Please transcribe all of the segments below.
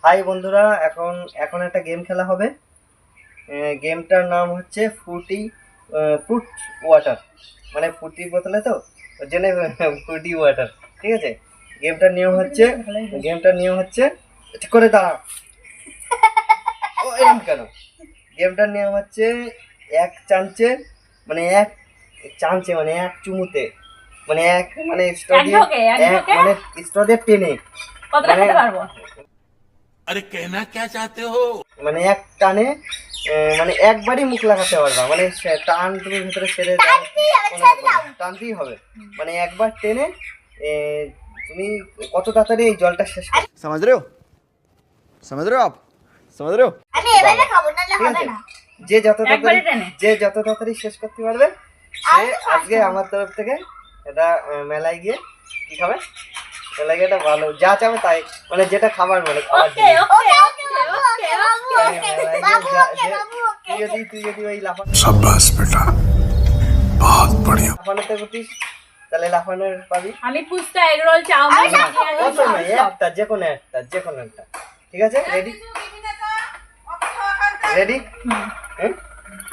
High বন্ধুরা, এখন একটা গেম খেলা হবে। গেমটার নাম হচ্ছে ফ্রুট ওয়াটার, মানে ফ্রুটি বোতলে তো ওর জন্য ফ্রুটি ওয়াটার। ঠিক আছে, গেমটার নিয়ম হচ্ছে ঠিক করে দাঁড়া। ও এরকম কেন? গেমটার নিয়ম হচ্ছে এক চামচে মানে এক চুমুতে মানে স্ট্র দিয়ে টেনে अरे कहना क्या चाहते हो? মানে এক টানে মানে একবারই মুখ লাগাতে পারবা, মানে টান তুমি ভিতরে ছেড়ে টানতেই হবে, মানে একবার টেনে তুমি কত তাড়াতাড়ি এই জলটা শেষ করবে। समझ रहे हो आप समझ रहे हो? ঠিক আছে, যে যত তাড়াতাড়ি শেষ করতে পারবে সে আজকে আমার তরফ থেকে এটা মেলায় গিয়ে কি খাবে, মেলায় গিয়ে এটা ভালো যা চাবে তাই, মানে যেটা খাবার বলে খাবার তুই যদি ওই शाबाश बेटा, बहुत बढ़िया। লাফানোতে করতিস তাহলে লাফানোর পাবি। আমি ফুচকা এগ রোল চাউমিন একটা যে কোনো একটা ঠিক আছে। রেডি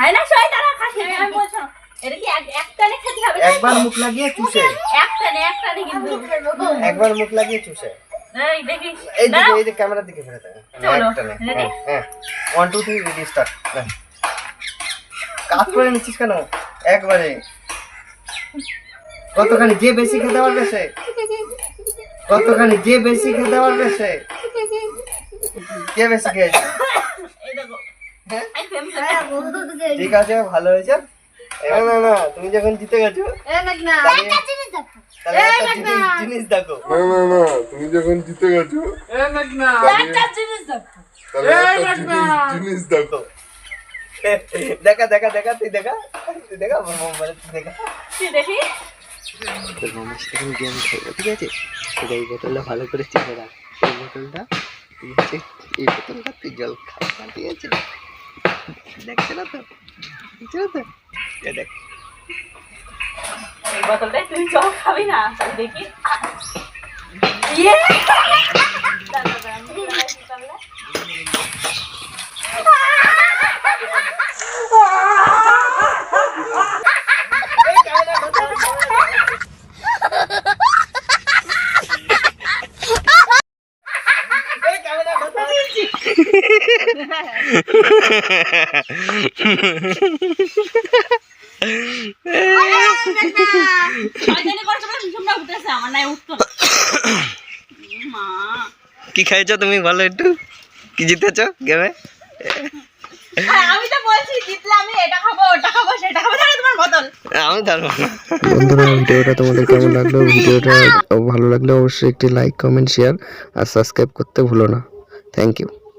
আই না সবাই তারা খাসি আমি বলছো এটা কি একটানে খেতে হবে? একবার মুখ লাগিয়ে চুষে, একটানে কিন্তু একবার মুখ লাগিয়ে চুষে। এই দেখি এই যে ক্যামেরার দিকে ফিরে থাকে। হ্যাঁ 1 2 3 রেডি স্টার্ট। কাজ করে নিচ্ছিস কেন? একবারে কতখানি যে বেশি খেতে পারবে সে কে বেশি খেয়েছে? এই দেখো ঠিক আছে, ভালো হয়েছে। না তুমি যখন জিতে গেছো তাহলে একটা জিনিস দেখো। তুমি যখন জিতে গেছো একটা জিনিস দেখো জিনিস দেখো। দেখা তুই দেখা মোবাইলে তুই দেখা। কি দেখি তোর মামার সাথে আমি গেম খেলবো, ঠিক আছে? তোর এই বোতলটা ভালো করে চিনে রাখ। এই বোতলটা তুই হচ্ছে এই বোতলটা তুই জল খাবি, ঠিক আছে? দেখছে না তো দেখ এই বোতলটা তুই জল খাবি না দেখি ইয়ে কি খাইছো তুমি বলো একটু? কি জিতেছো গেমে? আমি তো বলছি জিতলে আমি এটা খাবো ওটা খাবো সেটা খাবো, তাহলে তোমার বোতল আমি ধরবো না। বন্ধুরা, ভিডিওটা তোমাদের কেমন লাগলো? ভিডিওটা ভালো লাগলে অবশ্যই একটি লাইক, কমেন্ট, শেয়ার আর সাবস্ক্রাইব করতে ভুলো না। Thank you.